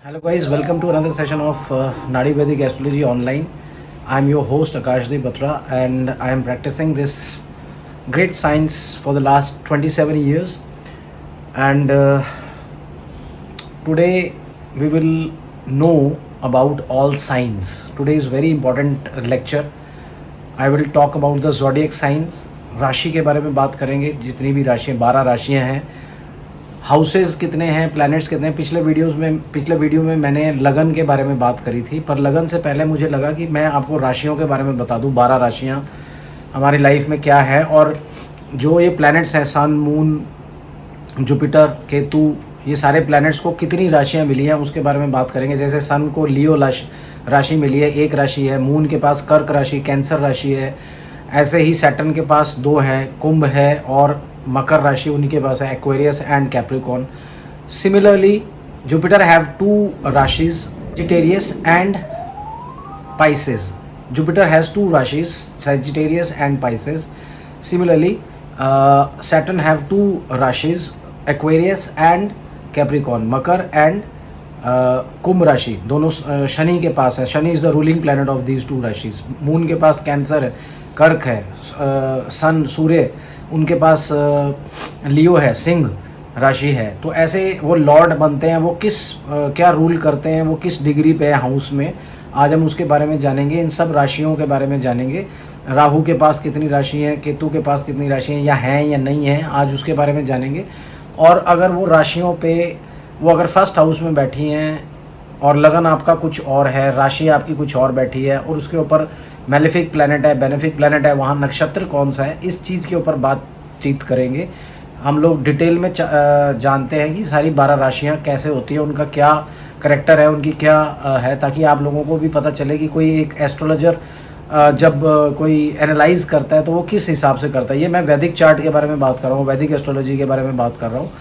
Hello guys, welcome to another session of Nadi Vedic Astrology Online. I am your host Akashdeep Batra and I am practicing this great science for the last 27 years. And today we will know about all signs. Today is very important lecture. I will talk about the zodiac signs. राशि के बारे में बात करेंगे. जितनी भी राशियाँ 12 राशियाँ हैं, houses कितने हैं, प्लैनेट्स कितने हैं. पिछले वीडियो में मैंने लगन के बारे में बात करी थी, पर लगन से पहले मुझे लगा कि मैं आपको राशियों के बारे में बता दूं. 12 राशियां हमारी लाइफ में क्या है और जो ये प्लैनेट्स हैं, सन, मून, जुपिटर, केतु, ये सारे प्लैनेट्स को कितनी राशियां मिली हैं उसके बारे में बात करेंगे. जैसे सन को लियो राशि मिली है, एक राशि है. मून के पास कर्क राशि, कैंसर राशि है. ऐसे ही सैटर्न के पास 2 हैं, कुंभ है और मकर राशि उनके पास है, Aquarius and Capricorn. Similarly Jupiter have 2 rashis, Sagittarius and Pisces. Jupiter has 2 rashis, Sagittarius and Pisces. Similarly Saturn have 2 rashis, Aquarius and Capricorn. मकर एंड कुंभ राशि दोनों शनि के पास है. Shani is the ruling planet of these 2 rashis. Moon के पास कैंसर है, कर्क है. सन सूर्य उनके पास लियो है, सिंह राशि है. तो ऐसे वो लॉर्ड बनते हैं, वो क्या रूल करते हैं, वो किस डिग्री पे है हाउस में. आज हम उसके बारे में जानेंगे. इन सब राशियों के बारे में जानेंगे. राहु के पास कितनी राशि हैं, केतु के पास कितनी राशि हैं, या हैं या नहीं हैं, आज उसके बारे में जानेंगे. और अगर वो राशियों पे वो अगर फर्स्ट हाउस में बैठी हैं और लगन आपका कुछ और है, राशि आपकी कुछ और बैठी है और उसके ऊपर मेलेफिक प्लैनेट है, बेनिफिक प्लैनेट है, वहाँ नक्षत्र कौन सा है, इस चीज़ के ऊपर बातचीत करेंगे. हम लोग डिटेल में जानते हैं कि सारी 12 राशियाँ कैसे होती हैं, उनका क्या करेक्टर है, उनकी क्या है, ताकि आप लोगों को भी पता चले कि कोई एक एस्ट्रोलॉजर जब कोई एनालाइज करता है तो वो किस हिसाब से करता है. ये मैं वैदिक चार्ट के बारे में बात कर रहा हूँ, वैदिक एस्ट्रोलॉजी के बारे में बात कर रहा हूँ.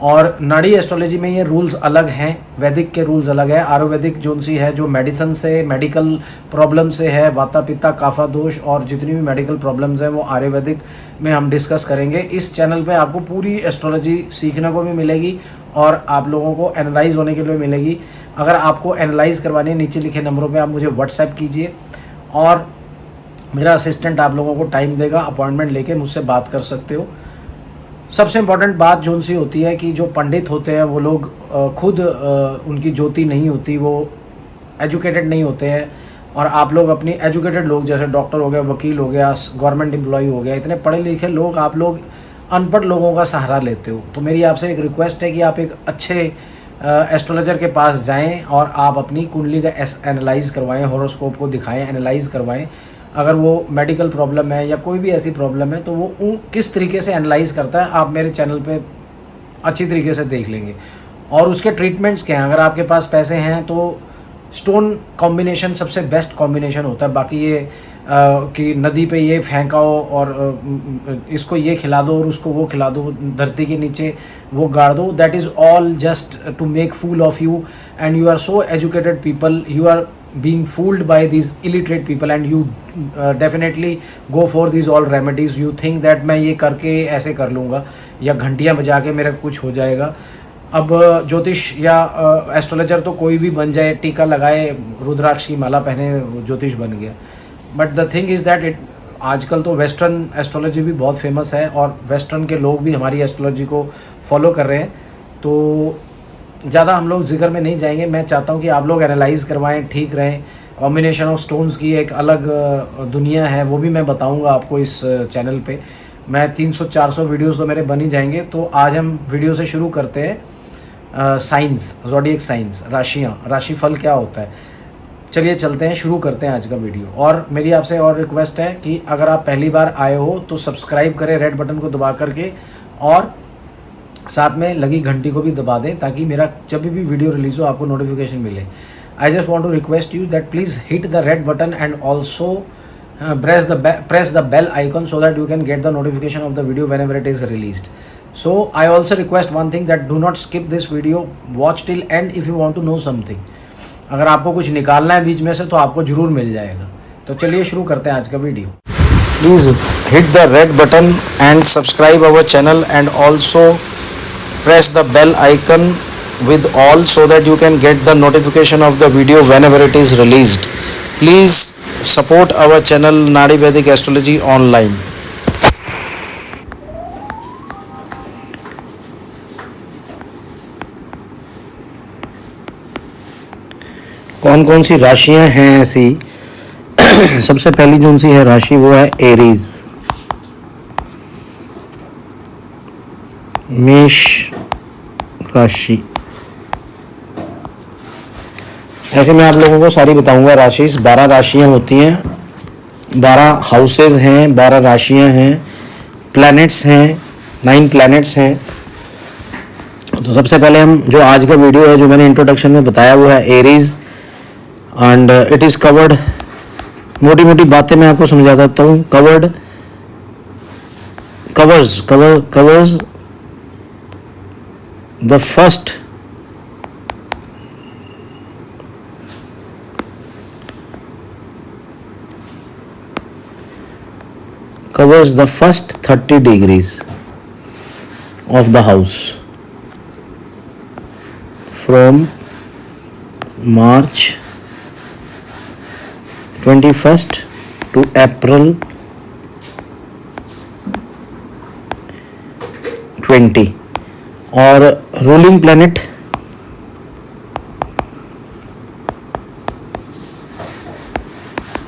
और नाड़ी एस्ट्रोलॉजी में ये रूल्स अलग हैं, वैदिक के रूल्स अलग है. आयुर्वेदिक जोन सी है जो मेडिसिन से, मेडिकल प्रॉब्लम से है, वाता पित्ता काफा दोष और जितनी भी मेडिकल प्रॉब्लम्स हैं वो आयुर्वेदिक में हम डिस्कस करेंगे. इस चैनल पे आपको पूरी एस्ट्रोलॉजी सीखने को भी मिलेगी और आप लोगों को एनालाइज होने के लिए मिलेगी. अगर आपको एनालाइज करवानी है, नीचे लिखे नंबरों पर आप मुझे व्हाट्सएप कीजिए और मेरा असिस्टेंट आप लोगों को टाइम देगा. अपॉइंटमेंट लेके मुझसे बात कर सकते हो. सबसे इम्पॉर्टेंट बात जोन सी होती है कि जो पंडित होते हैं वो लोग खुद उनकी ज्योति नहीं होती, वो एजुकेटेड नहीं होते हैं. और आप लोग अपनी एजुकेटेड लोग, जैसे डॉक्टर हो गया, वकील हो गया, गवर्नमेंट एम्प्लॉय हो गया, इतने पढ़े लिखे लोग, आप लोग अनपढ़ लोगों का सहारा लेते हो. तो मेरी आपसे एक रिक्वेस्ट है कि आप एक अच्छे एस्ट्रोलॉजर के पास जाएं और आप अपनी कुंडली का एनालाइज करवाएं, हॉरोस्कोप को दिखाएं, एनालाइज करवाएं. अगर वो मेडिकल प्रॉब्लम है या कोई भी ऐसी प्रॉब्लम है तो वो किस तरीके से एनालाइज करता है आप मेरे चैनल पे अच्छी तरीके से देख लेंगे. और उसके ट्रीटमेंट्स क्या हैं. अगर आपके पास पैसे हैं तो स्टोन कॉम्बिनेशन सबसे बेस्ट कॉम्बिनेशन होता है. बाकी ये कि नदी पे ये फेंकाओ और इसको ये खिला दो और उसको वो खिला दो, धरती के नीचे वो गाड़ दो, that is all just to make fool of you. And you are so educated people, you are being fooled by these illiterate people and you definitely go for these all remedies. You think that मैं ये करके ऐसे कर लूँगा या घंटियाँ बजा के मेरा कुछ हो जाएगा. अब ज्योतिष या एस्ट्रोलॉजर तो कोई भी बन जाए, टीका लगाए, रुद्राक्ष की माला पहने, ज्योतिष बन गया. But the thing is that आजकल तो वेस्टर्न एस्ट्रोलॉजी भी बहुत फेमस है और वेस्टर्न के लोग भी हमारी एस्ट्रोलॉजी को फॉलो कर रहे हैं. तो ज़्यादा हम लोग जिक्र में नहीं जाएंगे. मैं चाहता हूँ कि आप लोग एनालाइज करवाएं, ठीक रहें. कॉम्बिनेशन ऑफ स्टोन्स की एक अलग दुनिया है, वो भी मैं बताऊँगा आपको इस चैनल पे. मैं 300-400 वीडियोस तो मेरे बन ही जाएंगे. तो आज हम वीडियो से शुरू करते हैं. साइंस, ज़ोडिएक साइंस, राशियाँ, राशिफल क्या होता है. चलिए चलते हैं, शुरू करते हैं आज का वीडियो. और मेरी आपसे और रिक्वेस्ट है कि अगर आप पहली बार आए हो तो सब्सक्राइब करें रेड बटन को दबा करके और साथ में लगी घंटी को भी दबा दें ताकि मेरा जब भी वीडियो रिलीज़ हो आपको नोटिफिकेशन मिले. I just want to request you that please hit the red button and also press the bell icon so that you can get the notification of the video whenever it is released. So I also request one thing, that do not skip this video, watch till end if you want to know something. अगर आपको कुछ निकालना है बीच में से तो आपको ज़रूर मिल जाएगा. तो चलिए शुरू करते हैं आज का video. Please hit the red button and subscribe our channel and also press the bell icon with all so that you can get the notification of the video whenever it is released. Please support our channel Nadi Vedic Astrology online. कौन कौन सी राशियां हैं ऐसी? सबसे पहली जो सी है राशि वो है एरीज, मेष राशि। ऐसे मैं आप लोगों को सारी बताऊंगा राशि। 12 राशियां होती हैं, 12 हाउसेस हैं, 12 राशियां हैं, प्लैनेट्स हैं, 9 प्लैनेट्स हैं। तो सबसे पहले हम जो आज का वीडियो है, जो मैंने इंट्रोडक्शन में बताया, वो है Aries and it is covered. मोटी मोटी बातें मैं आपको समझा देता हूँ। Covers the first covers the first 30 degrees of the house from March 21st to April 20। और ruling planet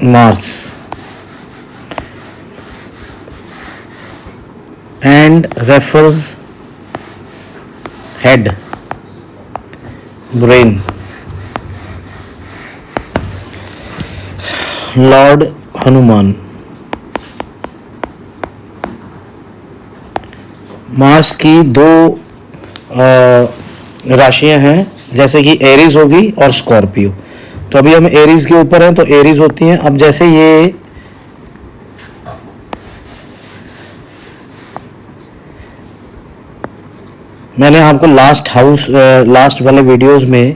Mars and refers head, brain, Lord Hanuman. Mars की 2 राशियां हैं, जैसे कि एरीज होगी और स्कॉर्पियो। तो अभी हम एरीज के ऊपर हैं, तो एरीज होती हैं। अब जैसे ये मैंने आपको लास्ट वाले वीडियोस में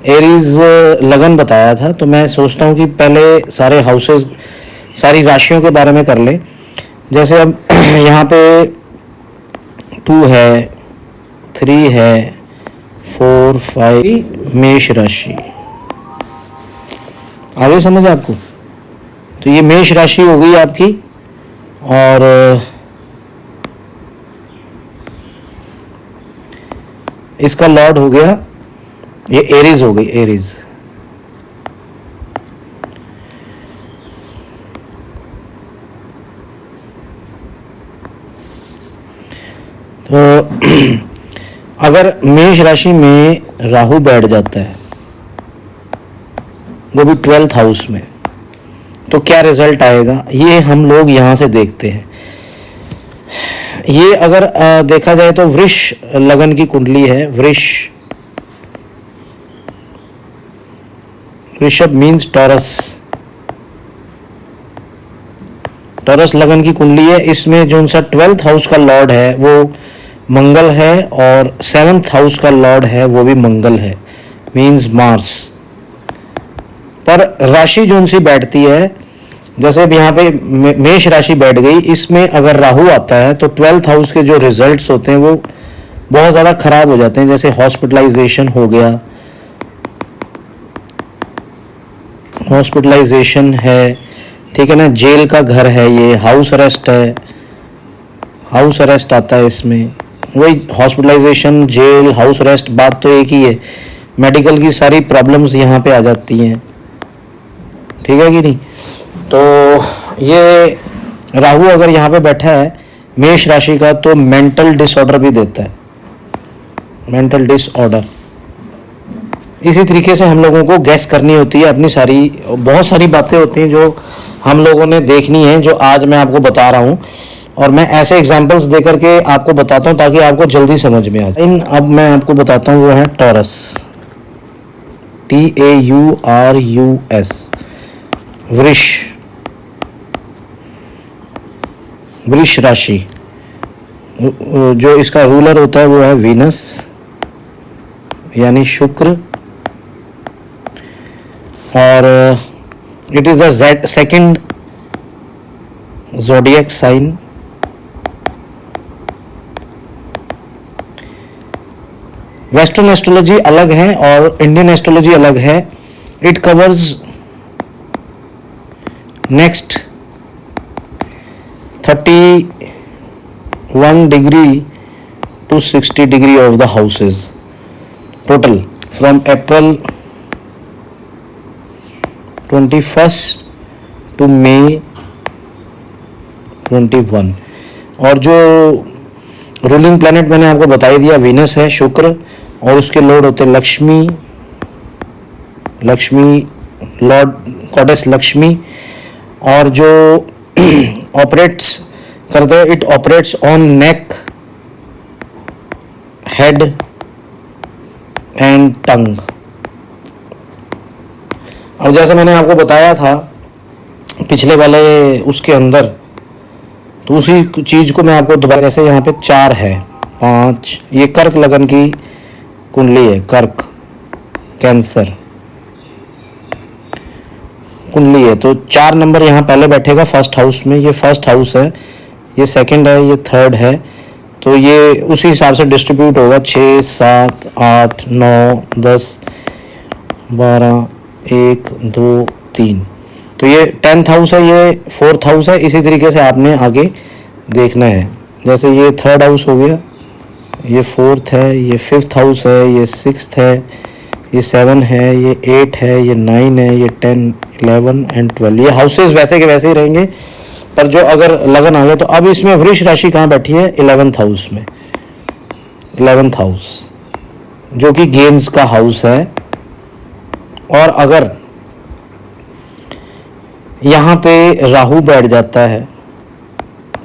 एरीज लगन बताया था, तो मैं सोचता हूँ कि पहले सारे हाउसेस, सारी राशियों के बारे में कर लें। जैसे अब यहाँ पे 2 है, 3 है, 4, 5 मेष राशि। आगे समझ आपको? तो ये मेष राशि हो गई आपकी, और इसका लॉर्ड हो गया, ये एरीज हो गई, एरीज। तो अगर मेष राशि में राहु बैठ जाता है, वो भी 12th हाउस में, तो क्या रिजल्ट आएगा, ये हम लोग यहां से देखते हैं। ये अगर देखा जाए तो वृष लगन की कुंडली है। वृषभ मीन्स टॉरस। टॉरस लगन की कुंडली है। इसमें जो उनका 12th हाउस का लॉर्ड है वो मंगल है, और 7th हाउस का लॉर्ड है वो भी मंगल है, मीन्स मार्स। पर राशि जो उनसे बैठती है, जैसे अब यहाँ पे मेष राशि बैठ गई, इसमें अगर राहु आता है तो 12th हाउस के जो रिजल्ट्स होते हैं वो बहुत ज़्यादा खराब हो जाते हैं। जैसे हॉस्पिटलाइजेशन हो गया, हॉस्पिटलाइजेशन है, ठीक है ना, जेल का घर है, ये हाउस अरेस्ट है, हाउस अरेस्ट आता है इसमें। वही हॉस्पिटलाइजेशन, जेल, हाउस अरेस्ट, बात तो एक ही है। मेडिकल की सारी प्रॉब्लम्स यहाँ पे आ जाती हैं, ठीक है कि नहीं। तो ये राहु अगर यहाँ पे बैठा है मेष राशि का, तो मेंटल डिसऑर्डर भी देता है, मेंटल डिसऑर्डर। इसी तरीके से हम लोगों को गैस करनी होती है अपनी बहुत सारी बातें होती हैं जो हम लोगों ने देखनी है, जो आज मैं आपको बता रहा हूँ। और मैं ऐसे एग्जाम्पल्स दे करके आपको बताता हूँ ताकि आपको जल्दी समझ में आ जाए। अब मैं आपको बताता हूँ, वो है टॉरस, TAURUS, वृष राशि। जो इसका रूलर होता है वो है वीनस, यानी शुक्र, और it is the second zodiac sign. Western astrology अलग है और इंडियन एस्ट्रोलॉजी अलग है. It covers next 31 degree to 60 degree of the houses total from April 21st to May 21. और जो रूलिंग प्लैनेट मैंने आपको बता ही दिया, वीनस है, शुक्र, और उसके लॉर्ड होते लक्ष्मी लॉर्ड गॉडेस लक्ष्मी. और जो ऑपरेट्स करते हैं, it operates on neck, head and tongue. अब जैसे मैंने आपको बताया था पिछले वाले उसके अंदर, तो उसी चीज को मैं आपको दोबारा, जैसे यहाँ पे 4 है, 5, ये कर्क लगन की कुंडली है, कर्क कैंसर कुंडली है, तो 4 नंबर यहाँ पहले बैठेगा फर्स्ट हाउस में. ये फर्स्ट हाउस है, ये सेकंड है, ये थर्ड है, तो ये उसी हिसाब से डिस्ट्रीब्यूट होगा 6, 7, 8, 9, 10, 12, 1, 2, 3. तो ये 10th हाउस है, ये 4th हाउस है. इसी तरीके से आपने आगे देखना है. जैसे ये 3rd हाउस हो गया, ये 4th है, ये 5th हाउस है, ये 6th है, ये 7 है, ये 8 है, ये 9 है, ये 10, 11 एंड 12. ये हाउसेस वैसे के वैसे ही रहेंगे, पर जो अगर लगन आ गया तो अब इसमें वृष राशि कहाँ बैठी है? 11th हाउस में. 11th हाउस जो कि गेम्स का हाउस है. और अगर यहाँ पे राहु बैठ जाता है,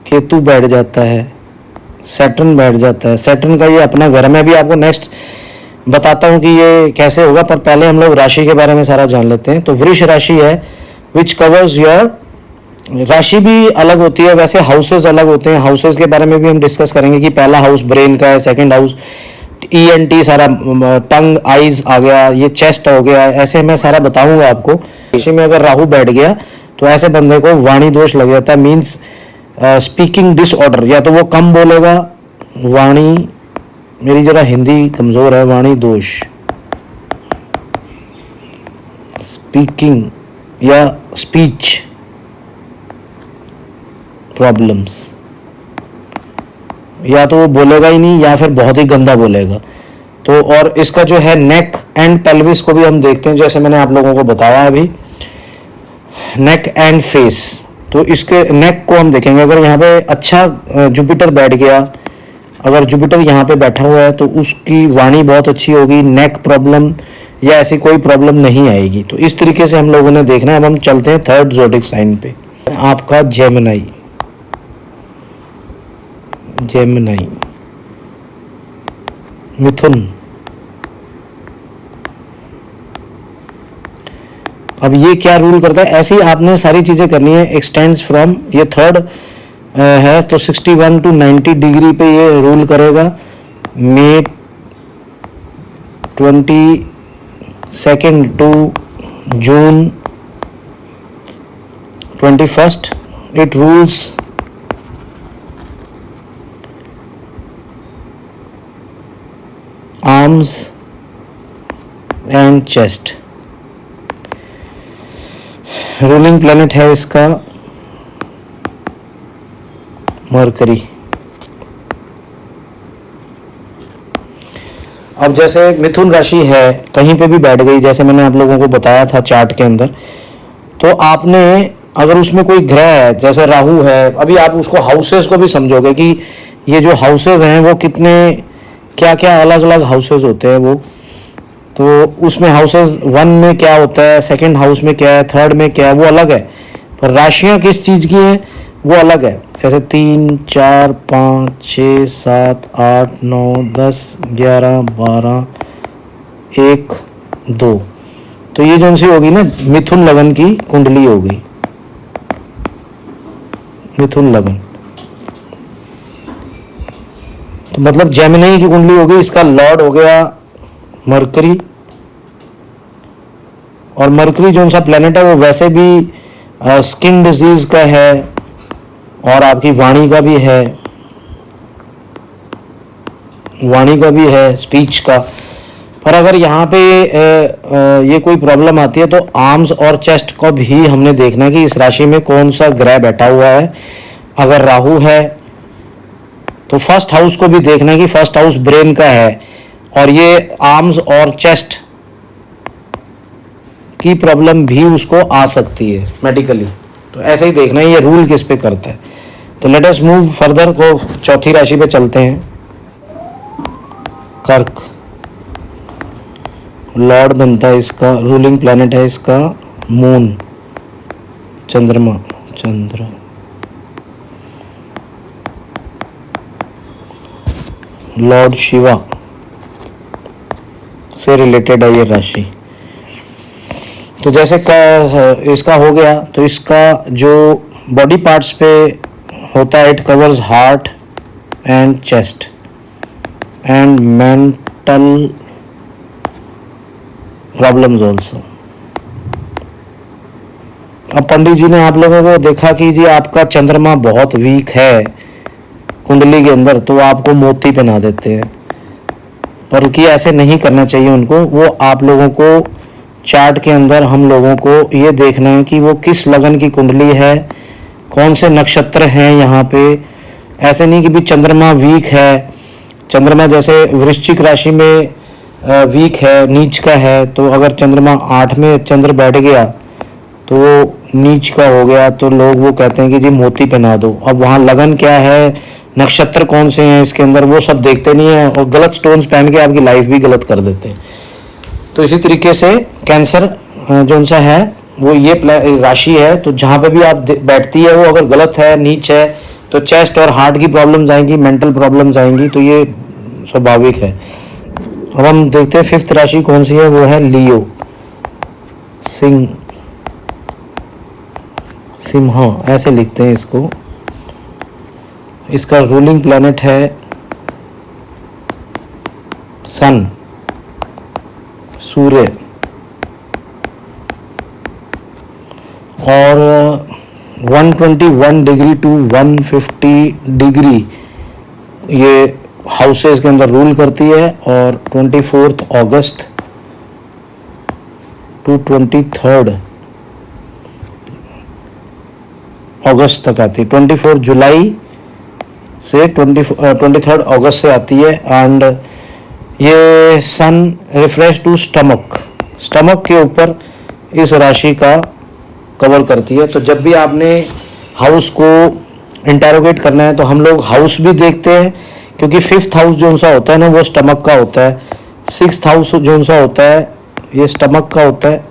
केतु बैठ जाता है, सैटर्न बैठ जाता है. सैटर्न का ये अपना घर है, मैं भी आपको नेक्स्ट बताता हूँ कि ये कैसे होगा, पर पहले हम लोग राशि के बारे में सारा जान लेते हैं. तो वृष राशि है विच कवर्स योर, राशि भी अलग होती है, वैसे हाउसेस अलग होते हैं. हाउसेस के बारे में भी हम डिस्कस करेंगे कि पहला हाउस ब्रेन का है, सेकंड हाउस ENT सारा, टंग, आईज आ गया, ये चेस्ट हो गया, ऐसे मैं सारा बताऊंगा आपको. राशि में अगर राहु बैठ गया तो ऐसे बंदे को वाणी दोष लग जाता है, मीन्स स्पीकिंग डिसऑर्डर. या तो वो कम बोलेगा, वाणी, मेरी जरा हिंदी कमजोर है, वाणी दोष, स्पीकिंग या स्पीच प्रॉब्लम्स, या तो वो बोलेगा ही नहीं या फिर बहुत ही गंदा बोलेगा. तो और इसका जो है नेक एंड पेल्विस को भी हम देखते हैं, जैसे मैंने आप लोगों को बताया अभी, नेक एंड फेस. तो इसके नेक को हम देखेंगे. अगर यहाँ पे अच्छा जुपिटर बैठ गया, अगर जुपिटर यहाँ पे बैठा हुआ है तो उसकी वाणी बहुत अच्छी होगी, नेक प्रॉब्लम या ऐसी कोई प्रॉब्लम नहीं आएगी. तो इस तरीके से हम लोगों ने देखना है. अब हम चलते हैं 3rd ज़ोडिक साइन पे. आपका जेमिनी, मिथुन. अब ये क्या रूल करता है, ऐसे ही आपने सारी चीजें करनी है. एक्सटेंड्स फ्रॉम, ये 3rd है तो 61 to 90 डिग्री पे ये रूल करेगा. May 22nd to June 21st. It rules arms and chest. Ruling planet है इसका मरकरी. अब जैसे मिथुन राशि है, कहीं पे भी बैठ गई, जैसे मैंने आप लोगों को बताया था चार्ट के अंदर, तो आपने अगर उसमें कोई ग्रह है, जैसे राहु है, अभी आप उसको हाउसेस को भी समझोगे कि ये जो हाउसेस हैं वो कितने, क्या क्या अलग अलग हाउसेस होते हैं वो. तो उसमें हाउसेस 1 में क्या होता है, सेकंड हाउस में क्या है, 3rd में क्या है, वो अलग है. पर राशियां किस चीज़ की हैं वो अलग है. जैसे 3, 4, 5, 6, 7, 8, 9, 10, 11, 12, 1, 2. तो ये जो सी होगी ना, मिथुन लगन की कुंडली होगी, मिथुन लगन. तो मतलब जेमिनी की कुंडली होगी. इसका लॉर्ड हो गया मरकरी. और मरकरी जो सा प्लेनेट है वो वैसे भी स्किन डिजीज का है और आपकी वाणी का भी है, स्पीच का. और अगर यहाँ पे ये कोई प्रॉब्लम आती है तो आर्म्स और चेस्ट को भी हमने देखना है कि इस राशि में कौन सा ग्रह बैठा हुआ है। अगर राहु है तो फर्स्ट हाउस को भी देखना है कि फर्स्ट हाउस ब्रेन का है और ये आर्म्स और चेस्ट की प्रॉब्लम भी उसको आ सकती है मेडिकली। तो ऐसे ही देखना है ये रूल किस पे करता है। तो लेट अस मूव फर्दर को चौथी राशि पे चलते हैं। कर्क लॉर्ड बनता है इसका, रूलिंग प्लैनेट है इसका मून, चंद्रमा, चंद्र। लॉर्ड शिवा से रिलेटेड है ये राशि। तो जैसे इसका हो गया, तो इसका जो बॉडी पार्ट्स पे होता है, it covers heart and chest and mental problems also. अब पंडित जी ने आप लोगों को देखा कि जी आपका चंद्रमा बहुत वीक है कुंडली के अंदर, तो आपको मोती पहना देते हैं, पर कि ऐसे नहीं करना चाहिए उनको। वो आप लोगों को चार्ट के अंदर हम लोगों को ये देखना है कि वो किस लगन की कुंडली है, कौन से नक्षत्र हैं यहाँ पे। ऐसे नहीं कि भी चंद्रमा वीक है, चंद्रमा जैसे वृश्चिक राशि में वीक है, नीच का है, तो अगर चंद्रमा 8 में चंद्र बैठ गया तो वो नीच का हो गया, तो लोग वो कहते हैं कि जी मोती पहना दो। अब वहाँ लगन क्या है, नक्षत्र कौन से हैं इसके अंदर, वो सब देखते नहीं है और गलत स्टोन्स पहन के आपकी लाइफ भी गलत कर देते हैं। तो इसी तरीके से कैंसर जो सा है वो ये राशि है, तो जहाँ पे भी आप बैठती है वो अगर गलत है, नीच है, तो चेस्ट और हार्ट की प्रॉब्लम्स आएंगी, मेंटल प्रॉब्लम्स आएंगी, तो ये स्वाभाविक है। अब हम देखते हैं फिफ्थ राशि कौन सी है, वो है लियो, सिंह, सिंह ऐसे लिखते हैं इसको। इसका रूलिंग प्लैनेट है सन, सूर्य, और 121 डिग्री टू 150 डिग्री ये हाउसेस के अंदर रूल करती है, और 24 अगस्त टू 23 अगस्त तक आती है। 24 जुलाई से 23 अगस्त से आती है। एंड ये सन रिफ्रेश टू स्टमक, स्टमक के ऊपर इस राशि का कवर करती है। तो जब भी आपने हाउस को इंटेरोगेट करना है तो हम लोग हाउस भी देखते हैं, क्योंकि फिफ्थ हाउस जो सा होता है ना वो स्टमक का होता है, सिक्स्थ हाउस जो सा होता है ये स्टमक का होता है,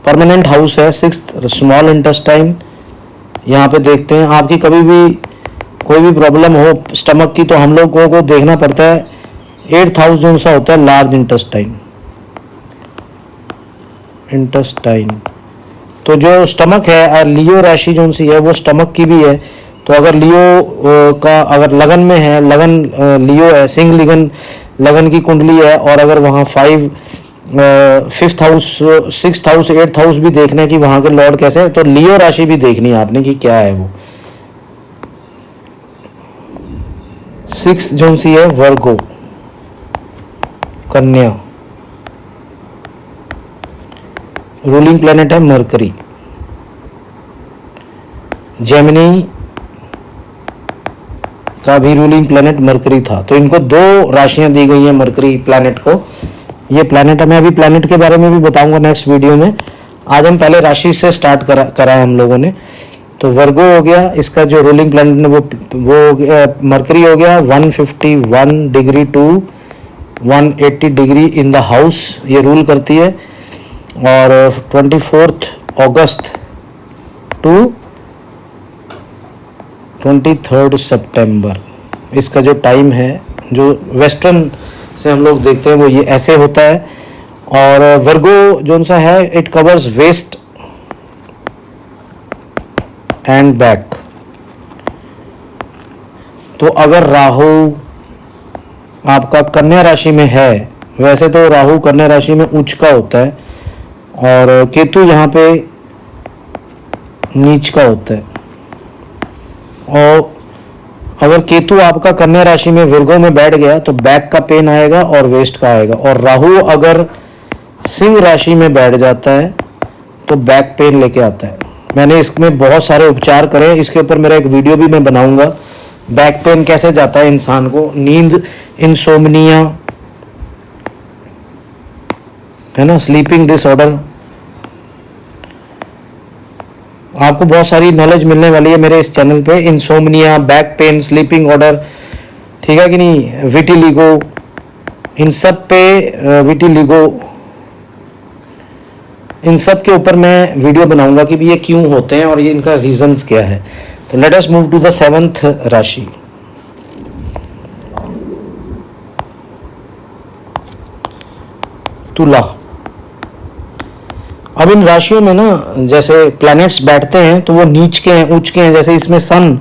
परमानेंट हाउस है सिक्स्थ, स्मॉल इंटेस्टाइन। यहाँ पे देखते हैं आपकी कभी भी कोई भी प्रॉब्लम हो स्टमक की तो हम लोगों को देखना पड़ता है एट्थ हाउस जो सा होता है लार्ज इंटेस्टाइन, इंटेस्टाइन। तो जो स्टमक है, लियो राशि जो सी है वो स्टमक की भी है। तो अगर लियो का अगर लगन में है, लगन लियो है, सिंह लगन, लगन की कुंडली है, और अगर वहाँ fifth house, sixth house, eighth house भी देखना है कि वहाँ के लॉर्ड कैसे है, तो लियो राशि भी देखनी है आपने कि क्या है वो। सिक्स जो सी है वर्गो, कन्या, रूलिंग प्लेनेट है मरकरी, जेमिनी का भी रूलिंग प्लेनेट मरकरी था। तो इनको दो राशियां दी गई हैं मरकरी प्लेनेट को। ये प्लेनेट मैं अभी प्लेनेट के बारे में भी बताऊंगा नेक्स्ट वीडियो में। आज हम पहले राशि से स्टार्ट करा है हम लोगों ने। तो वर्गो हो गया, इसका जो रूलिंग प्लेनेट है वो मरकरी हो गया। 151 degree to 180 degree in the house ये रूल करती है, और 24 अगस्त टू 23 सितंबर इसका जो टाइम है, जो वेस्टर्न से हम लोग देखते हैं वो ये ऐसे होता है। और वर्गो जो सा है it covers waist and back. तो अगर राहु आपका कन्या राशि में है, वैसे तो राहु कन्या राशि में उच्च का होता है, और केतु यहाँ पे नीच का होता है, और अगर केतु आपका कन्या राशि में विर्गो में बैठ गया तो बैक का पेन आएगा और वेस्ट का आएगा, और राहु अगर सिंह राशि में बैठ जाता है तो बैक पेन लेके आता है। मैंने इसमें बहुत सारे उपचार करे, इसके ऊपर मेरा एक वीडियो भी मैं बनाऊंगा। बैक पेन कैसे जाता है इंसान को, नींद, इंसोम्निया है ना, स्लीपिंग डिसऑर्डर, आपको बहुत सारी नॉलेज मिलने वाली है मेरे इस चैनल पे। Insomnia, back pain, sleeping order, ठीक है कि नहीं, विटिलिगो, इन सब पे विटिलिगो, इन सब के ऊपर मैं वीडियो बनाऊंगा कि ये क्यों होते हैं और ये इनका रीजंस क्या है। तो let us move to the 7th rashi. तुला। अब इन राशियों में ना जैसे प्लैनेट्स बैठते हैं तो वो नीच के हैं, उच्च के हैं। जैसे इसमें सन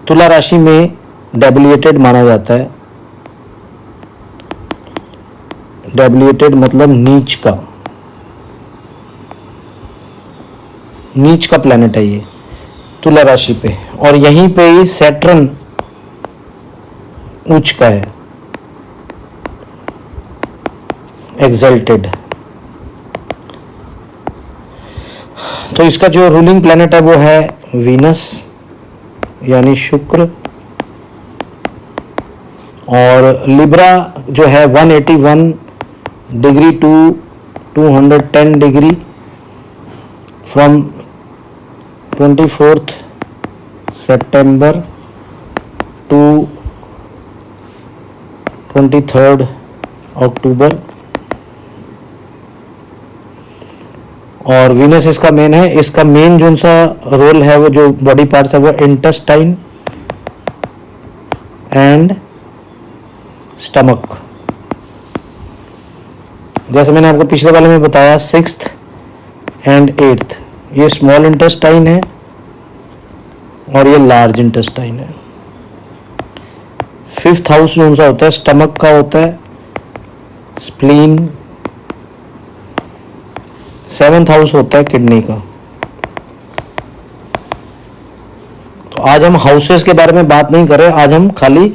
तुला राशि में डेबिलिएटेड माना जाता है। डेबिलिएटेड मतलब नीच का, नीच का प्लैनेट है ये तुला राशि पे। और यहीं पे ही सैटर्न उच्च का है, एक्सल्टेड। तो इसका जो रूलिंग प्लैनेट है वो है वीनस यानी शुक्र, और लिब्रा जो है 181 degree to 210 degree from 24th September to 23rd October. और वीनस इसका मेन है। इसका मेन जो सा रोल है वो जो बॉडी पार्ट्स है वो इंटेस्टाइन एंड स्टमक। जैसे मैंने आपको पिछले वाले में बताया 6th एंड 8th, ये स्मॉल इंटेस्टाइन है और ये लार्ज इंटेस्टाइन है। 5th हाउस जो सा होता है स्टमक का होता है, स्प्लीन। 7th हाउस होता है किडनी का। तो आज हम हाउसेस के बारे में बात नहीं कर रहे, आज हम खाली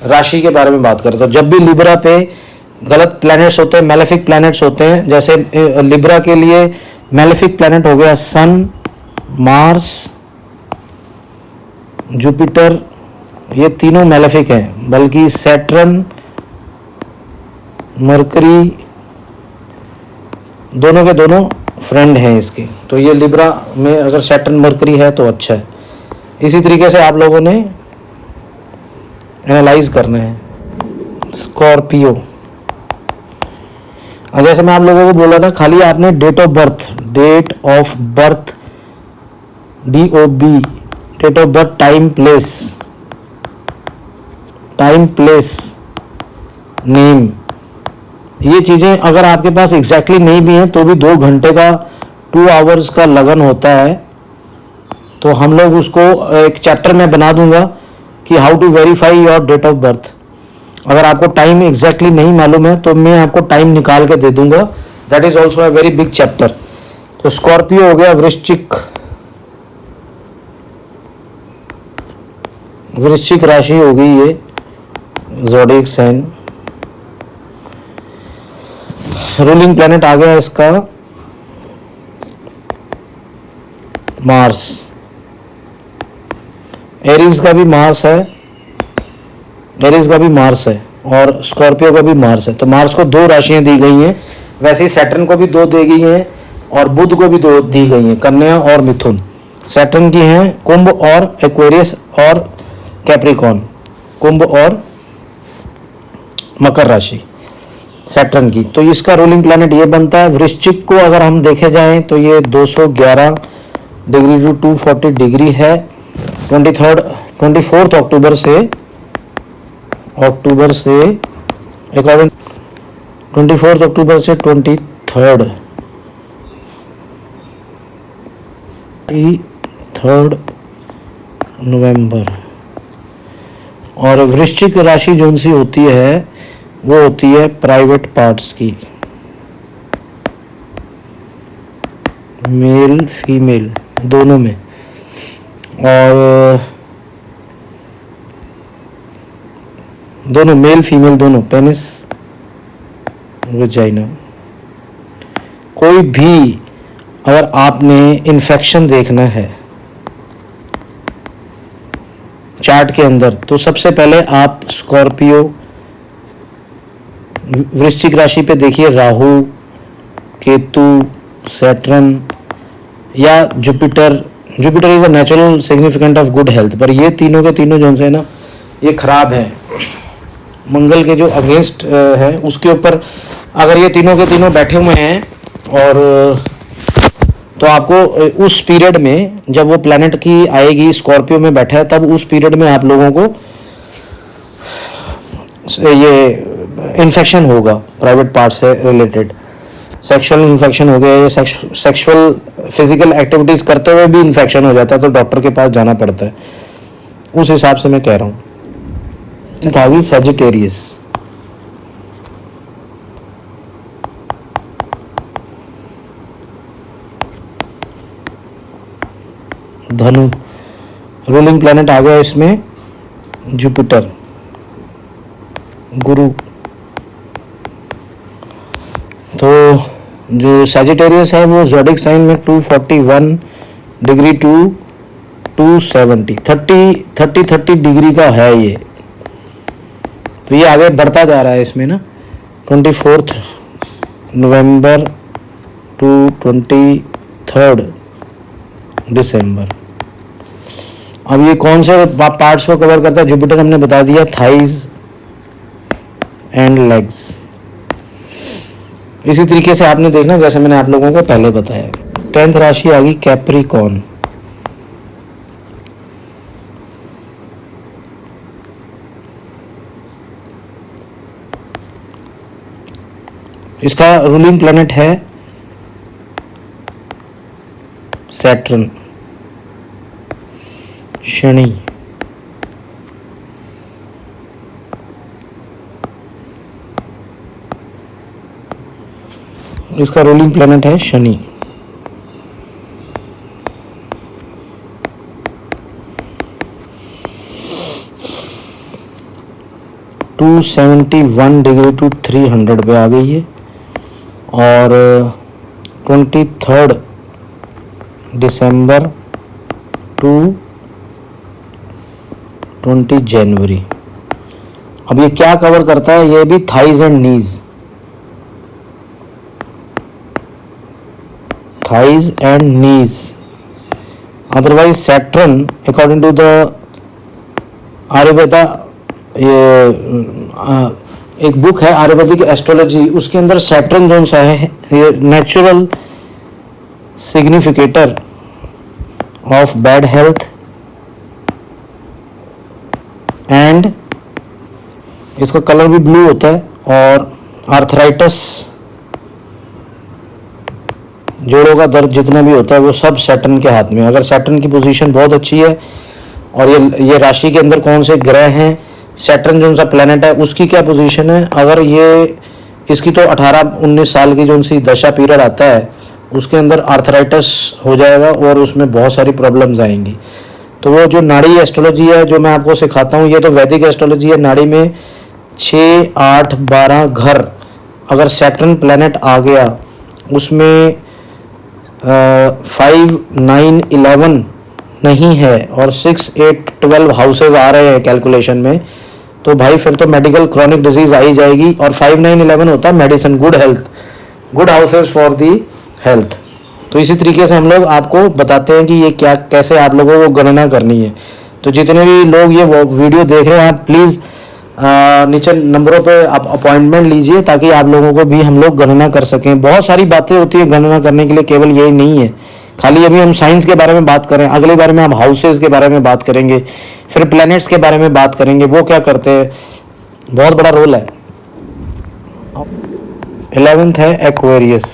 राशि के बारे में बात करें। तो जब भी लिब्रा पे गलत प्लैनेट्स होते हैं, मैलेफिक प्लैनेट्स होते हैं, जैसे लिब्रा के लिए मैलेफिक प्लैनेट हो गया सन, मार्स, जुपिटर, ये तीनों मैलेफिक हैं। बल्कि सैटर्न, मरकरी, दोनों के दोनों फ्रेंड हैं इसके। तो ये लिब्रा में अगर सैटर्न मरकरी है तो अच्छा है। इसी तरीके से आप लोगों ने एनालाइज करना है। स्कॉर्पियो, जैसे मैं आप लोगों को बोला था, खाली आपने date of birth DOB, date of birth, time place name, ये चीज़ें अगर आपके पास एग्जैक्टली नहीं भी हैं तो भी 2 घंटे का 2 आवर्स का लगन होता है। तो हम लोग उसको एक चैप्टर में बना दूंगा कि how to verify your date of birth. अगर आपको टाइम एग्जैक्टली नहीं मालूम है तो मैं आपको टाइम निकाल के दे दूंगा। That is also a very big chapter. तो स्कॉर्पियो हो गया, वृश्चिक राशि हो गई ये ज़ोडिएक साइन। रूलिंग प्लैनेट आ गया इसका मार्स। एरीज का भी मार्स है, और स्कॉर्पियो का भी मार्स है। तो मार्स को 2 राशियां दी गई हैं। वैसे ही सैटर्न को भी 2 दी गई हैं और बुध को भी 2 दी गई हैं, कन्या और मिथुन। सैटर्न की हैं कुंभ और एक्वेरियस और कैप्रिकॉर्न, कुंभ और मकर राशि सैटर्न की। तो इसका रूलिंग प्लैनेट ये बनता है। वृश्चिक को अगर हम देखे जाएं तो ये 211 डिग्री टू 240 डिग्री है। 24th अक्टूबर से अकॉर्डिंग 24th अक्टूबर से 23rd नवंबर। और वृश्चिक राशि जो सी होती है वो होती है प्राइवेट पार्ट्स की, मेल फीमेल दोनों में। और दोनों मेल फीमेल दोनों, पेनिस वजाइना। कोई भी अगर आपने इन्फेक्शन देखना है चार्ट के अंदर, तो सबसे पहले आप स्कॉर्पियो, वृश्चिक राशि पे देखिए राहु, केतु, सैटर्न या Jupiter. Jupiter is a natural significant of good health, पर ये तीनों के तीनों जो है ना ये खराब है, मंगल के जो अगेंस्ट है उसके ऊपर अगर ये तीनों के तीनों बैठे हुए हैं और तो आपको उस पीरियड में जब वो प्लैनेट की आएगी स्कॉर्पियो में बैठा है तब उस पीरियड में आप लोगों को ये इन्फेक्शन होगा प्राइवेट पार्ट से रिलेटेड, सेक्सुअल इन्फेक्शन हो गया या सेक्सुअल फिजिकल एक्टिविटीज करते हुए भी इन्फेक्शन हो जाता है तो डॉक्टर के पास जाना पड़ता है। उस हिसाब से मैं कह रहा हूँ। था सैजिटेरियस, धनु, रूलिंग प्लैनेट आ गया इसमें जुपिटर, गुरु। तो जो सैजिटेरियस है वो ज़ोडिक साइन में 241 डिग्री टू 270 30 डिग्री का है ये। तो ये आगे बढ़ता जा रहा है इसमें ना 24 नवंबर टू 23 दिसंबर। अब ये कौन से पार्ट्स को कवर करता है? जुपिटर हमने बता दिया, थाइज एंड लेग्स। इसी तरीके से आपने देखना जैसे मैंने आप लोगों को पहले बताया। 10th राशि आ गई कैप्रिकॉर्न। इसका रूलिंग प्लैनेट है सैटर्न, शनि। इसका रूलिंग प्लैनेट है शनि। टू 271 डिग्री टू 300 पे आ गई है और 23 दिसंबर टू 20 जनवरी। अब ये क्या कवर करता है? ये भी thighs and knees, thighs and knees. Otherwise Saturn according to the Ayurveda, ये एक बुक है आयुर्वेदिक एस्ट्रोलॉजी, उसके अंदर सैटर्न जो सा है ये natural significator of bad health and इसका कलर भी ब्लू होता है और आर्थराइटिस, जोड़ों का दर्द जितना भी होता है वो सब सैटर्न के हाथ में। अगर सैटर्न की पोजीशन बहुत अच्छी है और ये राशि के अंदर कौन से ग्रह हैं, सैटर्न जो सा प्लैनेट है उसकी क्या पोजीशन है, अगर ये इसकी तो 18-19 साल की जो सी दशा पीरियड आता है उसके अंदर आर्थराइटिस हो जाएगा और उसमें बहुत सारी प्रॉब्लम्स आएंगी। तो वो जो नाड़ी एस्ट्रोलॉजी है जो मैं आपको सिखाता हूँ, ये तो वैदिक एस्ट्रोलॉजी है। नाड़ी में 6, 8, 12 घर अगर सैटर्न प्लैनेट आ गया उसमें 5, 9, 11 नहीं है और 6, 8, 12 हाउसेज आ रहे हैं कैलकुलेशन में, तो भाई फिर तो मेडिकल क्रॉनिक डिजीज आ ही जाएगी। और 5, 9, 11 होता है medicine, good health, good houses for the health. तो इसी तरीके से हम लोग आपको बताते हैं कि ये क्या कैसे आप लोगों को गणना करनी है। तो जितने भी लोग ये वीडियो देख रहे हैं आप प्लीज़ नीचे नंबरों पे आप अपॉइंटमेंट लीजिए ताकि आप लोगों को भी हम लोग गणना कर सकें। बहुत सारी बातें होती है गणना करने के लिए, केवल यही नहीं है खाली। अभी हम साइंस के बारे में बात करें, अगले बारे में हम हाउसेज के बारे में बात करेंगे, फिर प्लैनेट्स के बारे में बात करेंगे, वो क्या करते हैं, बहुत बड़ा रोल है। 11th है एक्वेरियस।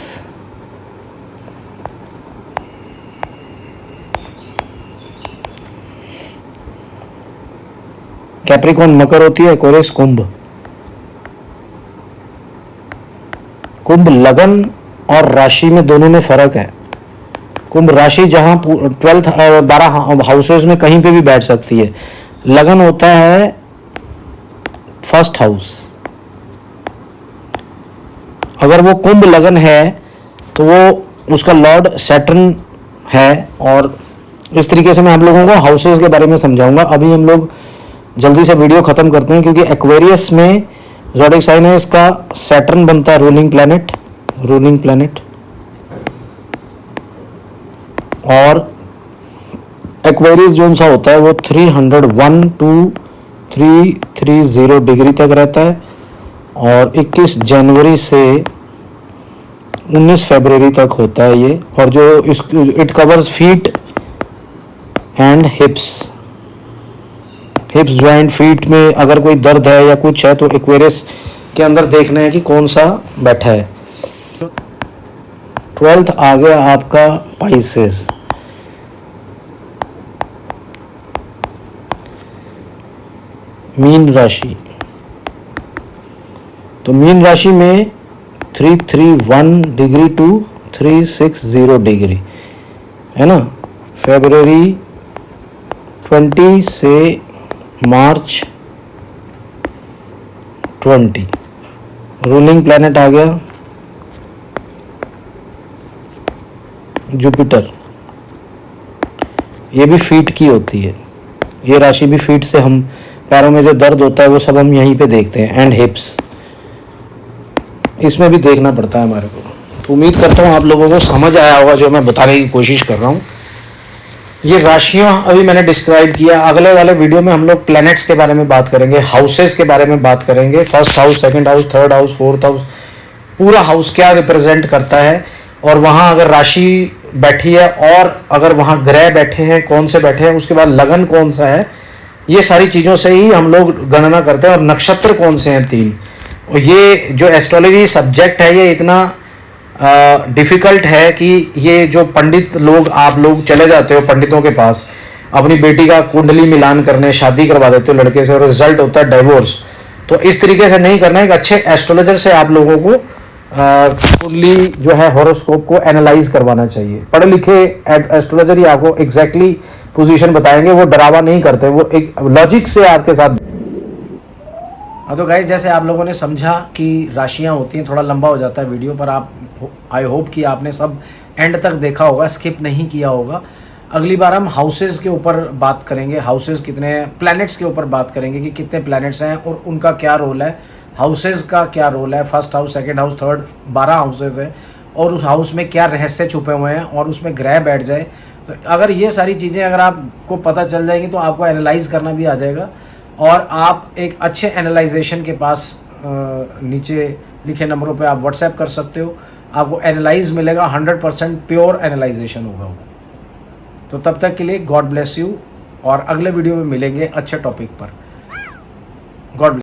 कैप्रिकॉर्न मकर होती है, एक्वेरियस कुंभ। कुंभ लगन और राशि में दोनों में फर्क है। कुंभ राशि जहां 12 हाउसेज में कहीं पे भी बैठ सकती है। लगन होता है फर्स्ट हाउस। अगर वो कुंभ लगन है तो वो उसका लॉर्ड सैटर्न है। और इस तरीके से मैं आप लोगों को हाउसेस के बारे में समझाऊंगा। अभी हम लोग जल्दी से वीडियो ख़त्म करते हैं, क्योंकि एक्वेरियस में ज़ोडिएक साइन है, इसका सैटर्न बनता है रूलिंग प्लैनेट। और एक्वेरियस जोन सा होता है वो 301 to 330 डिग्री तक रहता है, और 21 जनवरी से 19 फरवरी तक होता है ये। और जो it covers feet and हिप्स joint. Feet में अगर कोई दर्द है या कुछ है तो एक्वेरियस के अंदर देखना है कि कौन सा बैठा है। 12th आ गया आपका पाइसेस। मीन राशि। तो मीन राशि में 331 डिग्री टू 360 डिग्री है ना। फरवरी 20 से मार्च 20। रूलिंग प्लैनेट आ गया जुपिटर। ये भी फीट की होती है, ये राशि भी फीट से। हम पैरों में जो दर्द होता है वो सब हम यहीं पे देखते हैं। एंड हिप्स, इसमें भी देखना पड़ता है हमारे को। तो उम्मीद करता हूँ आप लोगों को समझ आया होगा जो मैं बताने की कोशिश कर रहा हूँ। ये राशियाँ अभी मैंने डिस्क्राइब किया। अगले वाले वीडियो में हम लोग प्लैनेट्स के बारे में बात करेंगे, हाउसेस के बारे में बात करेंगे। First house, second house, third house, fourth house, पूरा हाउस क्या रिप्रेजेंट करता है, और वहाँ अगर राशि बैठी है और अगर वहाँ ग्रह बैठे हैं, कौन से बैठे हैं, उसके बाद लगन कौन सा है, ये सारी चीज़ों से ही हम लोग गणना करते हैं। और नक्षत्र कौन से हैं 3। और ये जो एस्ट्रोलॉजी सब्जेक्ट है ये इतना डिफ़िकल्ट है कि ये जो पंडित लोग, आप लोग चले जाते हो पंडितों के पास, अपनी बेटी का कुंडली मिलान करने, शादी करवा देते हो लड़के से, और रिजल्ट होता है डिवोर्स। तो इस तरीके से नहीं करना है। एक अच्छे एस्ट्रोलॉजर से आप लोगों को कुंडली जो है हॉरोस्कोप को एनालाइज करवाना चाहिए। पढ़े लिखे एस्ट्रोलॉजर ही आपको एग्जैक्टली पोजीशन बताएंगे, वो डरावा नहीं करते, वो एक लॉजिक से आपके साथ। हाँ, तो गाइस जैसे आप लोगों ने समझा कि राशियाँ होती हैं, थोड़ा लंबा हो जाता है वीडियो, पर आप आई होप कि आपने सब एंड तक देखा होगा, स्किप नहीं किया होगा। अगली बार हम हाउसेस के ऊपर बात करेंगे, हाउसेस कितने, प्लैनेट्स के ऊपर बात करेंगे कि कितने प्लैनेट्स हैं और उनका क्या रोल है, हाउसेस का क्या रोल है। First house, second house, third, 12 houses हैं, और उस हाउस में क्या रहस्य छुपे हुए हैं, और उसमें ग्रह बैठ जाए तो अगर ये सारी चीज़ें अगर आपको पता चल जाएंगी तो आपको एनालाइज करना भी आ जाएगा, और आप एक अच्छे एनालाइजेशन के पास नीचे लिखे नंबरों पे आप व्हाट्सएप कर सकते हो। आपको एनालाइज मिलेगा, 100% प्योर एनालाइजेशन होगा वो। तो तब तक के लिए गॉड ब्लेस यू, और अगले वीडियो में मिलेंगे अच्छे टॉपिक पर। God bless.